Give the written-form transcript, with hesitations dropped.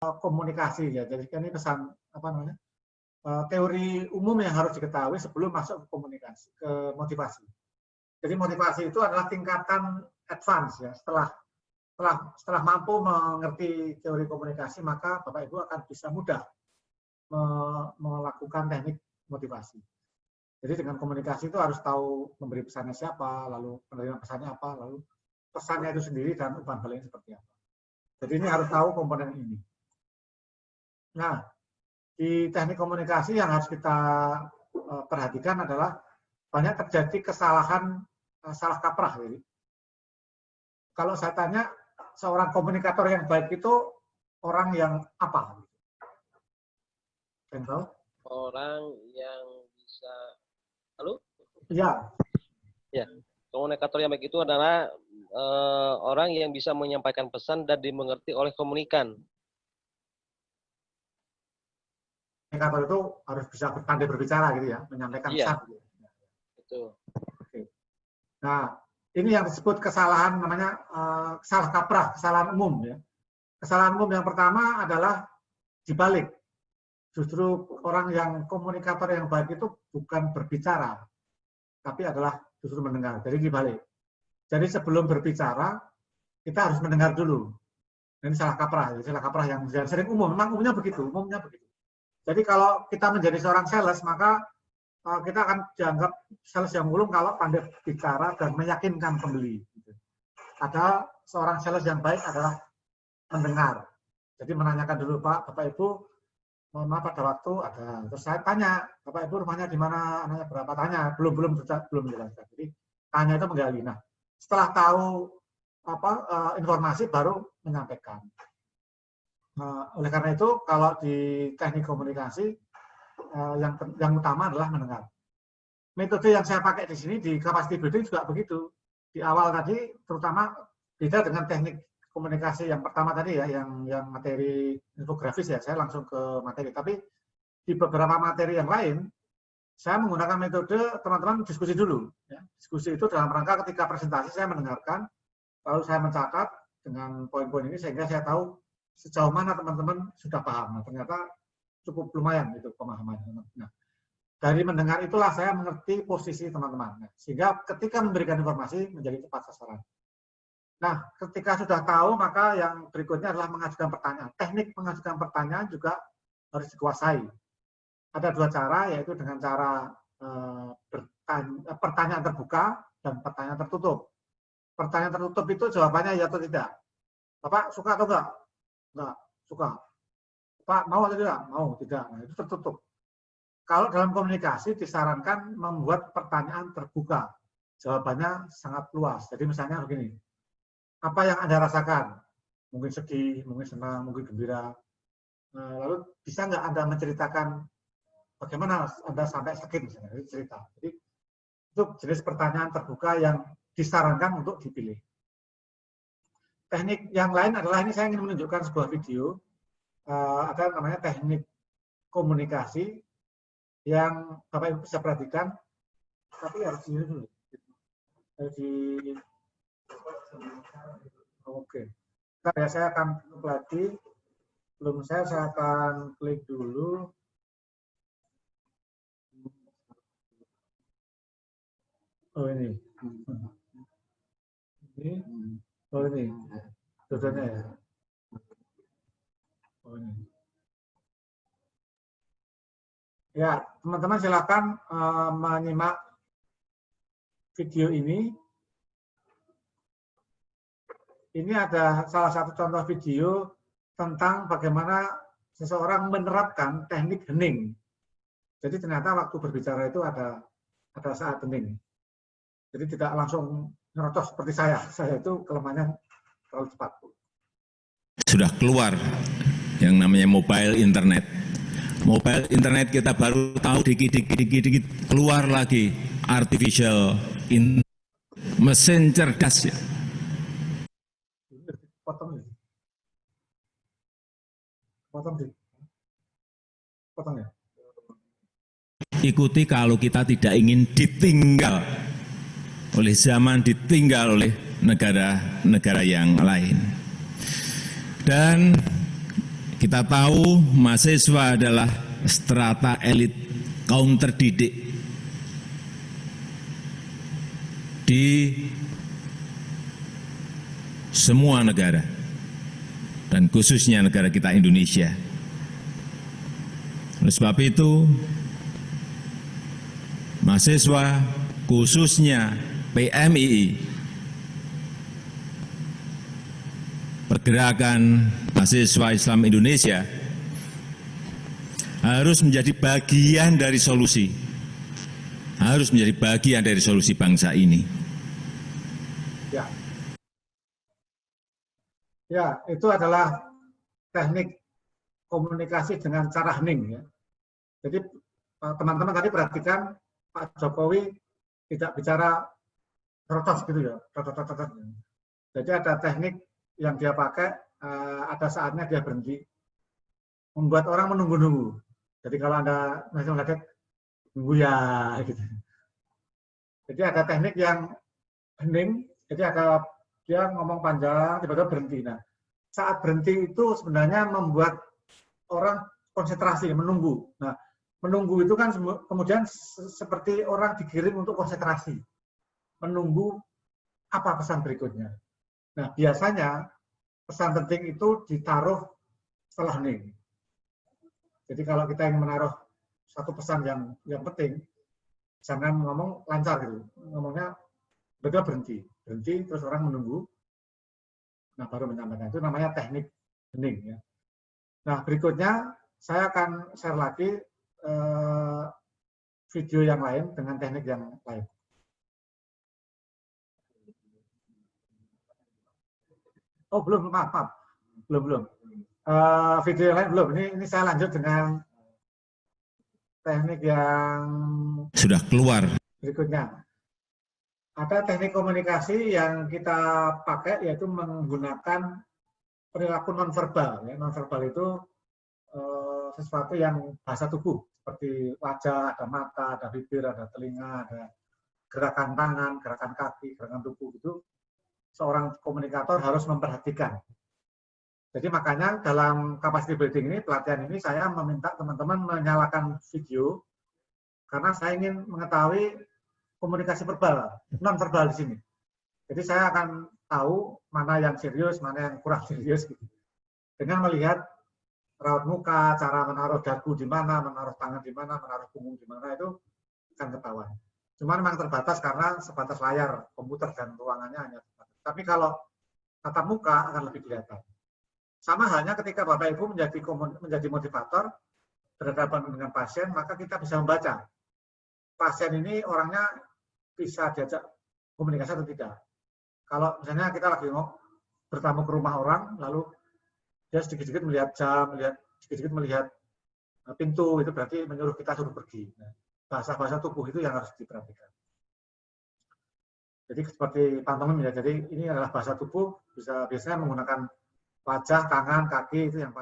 komunikasi ya. Jadi ini pesan apa namanya? Teori umum yang harus diketahui sebelum masuk ke komunikasi, ke motivasi. Jadi motivasi itu adalah tingkatan advance ya. Setelah mampu mengerti teori komunikasi, maka Bapak Ibu akan bisa mudah melakukan teknik motivasi. Jadi dengan komunikasi itu harus tahu memberi pesannya siapa, lalu menerima pesannya apa, lalu pesannya itu sendiri dan umpan baliknya seperti apa. Jadi ini harus tahu komponen ini. Nah, di teknik komunikasi yang harus kita perhatikan adalah banyak terjadi kesalahan, salah kaprah. Jadi, kalau saya tanya, seorang komunikator yang baik itu orang yang apa? Tahu? Orang yang bisa, halo? Ya. Ya, komunikator yang baik itu adalah orang yang bisa menyampaikan pesan dan dimengerti oleh komunikan. Komunikator itu harus bisa pandai berbicara gitu ya, menyampaikan pesan. Betul. Oke. Nah, ini yang disebut kesalahan namanya salah kaprah, kesalahan umum ya. Kesalahan umum yang pertama adalah dibalik. Justru orang yang komunikator yang baik itu bukan berbicara, tapi adalah justru mendengar. Jadi dibalik. Jadi sebelum berbicara, kita harus mendengar dulu. Ini salah kaprah, salah kaprah yang sering umum. Memang umumnya begitu. Jadi kalau kita menjadi seorang sales, maka kita akan dianggap sales yang mulung kalau pandai bicara dan meyakinkan pembeli. Padahal seorang sales yang baik adalah mendengar. Jadi menanyakan dulu, Pak, Bapak Ibu, mohon maaf pada waktu ada. Terus saya tanya, Bapak Ibu rumahnya di mana, anaknya berapa? Tanya, belum jelaskan. Jadi tanya itu menggali. Nah, setelah tahu informasi baru menyampaikan. Oleh karena itu, kalau di teknik komunikasi yang utama adalah mendengar. Metode yang saya pakai di sini di capacity building juga begitu. Di awal tadi, terutama beda dengan teknik komunikasi yang pertama tadi ya, yang materi infografis ya, saya langsung ke materi. Tapi di beberapa materi yang lain, saya menggunakan metode teman-teman diskusi dulu. Ya. Diskusi itu dalam rangka ketika presentasi saya mendengarkan, lalu saya mencatat dengan poin-poin ini sehingga saya tahu sejauh mana teman-teman sudah paham. Nah, ternyata cukup lumayan itu pemahamannya. Nah, dari mendengar itulah saya mengerti posisi teman-teman. Nah, sehingga ketika memberikan informasi menjadi tepat sasaran. Nah, ketika sudah tahu, maka yang berikutnya adalah mengajukan pertanyaan. Teknik mengajukan pertanyaan juga harus dikuasai. Ada dua cara, yaitu dengan cara pertanyaan terbuka dan pertanyaan tertutup. Pertanyaan tertutup itu jawabannya ya atau tidak. Bapak suka atau enggak? Enggak, suka. Pak, mau atau tidak? Mau, tidak. Nah, itu tertutup. Kalau dalam komunikasi disarankan membuat pertanyaan terbuka. Jawabannya sangat luas. Jadi misalnya begini, apa yang Anda rasakan? Mungkin sedih, mungkin senang, mungkin gembira. Lalu bisa nggak Anda menceritakan bagaimana Anda sampai sakit misalnya, cerita. Jadi itu jenis pertanyaan terbuka yang disarankan untuk dipilih. Teknik yang lain adalah, ini saya ingin menunjukkan sebuah video, ada namanya teknik komunikasi yang Bapak Ibu bisa perhatikan, tapi harus di dulu. Oke. Ntar ya, saya akan klik lagi. Belum saya akan klik dulu. Oh ini. Ini. Oh ini. Tujuannya ya. Oh ini. Ya, teman-teman silakan menyimak video ini. Ini ada salah satu contoh video tentang bagaimana seseorang menerapkan teknik hening. Jadi ternyata waktu berbicara itu ada saat hening. Jadi tidak langsung nyerocos seperti saya. Saya itu kelemahannya terlalu cepat. Sudah keluar yang namanya mobile internet. Mobile internet kita baru tahu dikit keluar lagi artificial mesin cerdas ya. Potong ya. Ikuti kalau kita tidak ingin ditinggal oleh zaman, ditinggal oleh negara-negara yang lain. Dan Kita tahu mahasiswa adalah strata elit kaum terdidik di semua negara, dan khususnya negara kita Indonesia. Oleh sebab itu, mahasiswa khususnya PMII, Pergerakan Mahasiswa Islam Indonesia, harus menjadi bagian dari solusi, harus menjadi bagian dari solusi bangsa ini. Ya, itu adalah teknik komunikasi dengan cara hening. Ya. Jadi teman-teman tadi perhatikan Pak Jokowi tidak bicara terus gitu ya. Jadi ada teknik yang dia pakai, ada saatnya dia berhenti, membuat orang menunggu-nunggu. Jadi kalau Anda masih melihat, nunggu ya, gitu. Jadi ada teknik yang hening, jadi ada dia ngomong panjang, tiba-tiba berhenti. Nah, saat berhenti itu sebenarnya membuat orang konsentrasi, menunggu. Nah, menunggu itu kan kemudian seperti orang dikirim untuk konsentrasi, menunggu apa pesan berikutnya. Nah, biasanya pesan penting itu ditaruh setelah hening. Jadi kalau kita ingin menaruh satu pesan yang penting, jangan ngomong lancar gitu. Ngomongnya betul berhenti, terus orang menunggu. Nah, baru menyampaikan. Itu namanya teknik hening. Ya. Nah, berikutnya saya akan share lagi video yang lain dengan teknik yang lain. Oh, belum, maaf. Belum. Video yang lain belum. Ini saya lanjut dengan teknik yang Sudah keluar. berikutnya. Ada teknik komunikasi yang kita pakai, yaitu menggunakan perilaku nonverbal. Ya, nonverbal itu sesuatu yang bahasa tubuh, seperti wajah, ada mata, ada bibir, ada telinga, ada gerakan tangan, gerakan kaki, gerakan tubuh itu seorang komunikator harus memperhatikan. Jadi makanya dalam capacity building ini, pelatihan ini saya meminta teman-teman menyalakan video karena saya ingin mengetahui komunikasi verbal, non-verbal di sini. Jadi saya akan tahu mana yang serius, mana yang kurang serius gitu. Dengan melihat raut muka, cara menaruh dagu di mana, menaruh tangan di mana, menaruh punggung di mana, itu akan ketahuan. Cuma memang terbatas karena sebatas layar komputer dan ruangannya hanya terbatas. Tapi kalau tatap muka akan lebih kelihatan. Sama halnya ketika Bapak Ibu menjadi motivator berhadapan dengan pasien, maka kita bisa membaca pasien ini orangnya bisa diajak komunikasi atau tidak. Kalau misalnya kita lagi bertamu ke rumah orang, lalu dia sedikit-sedikit melihat jam, sedikit-sedikit melihat pintu, itu berarti menyuruh kita suruh pergi. Bahasa-bahasa tubuh itu yang harus diperhatikan. Jadi seperti pantomim ya, jadi ini adalah bahasa tubuh, biasanya menggunakan wajah, tangan, kaki, itu yang paling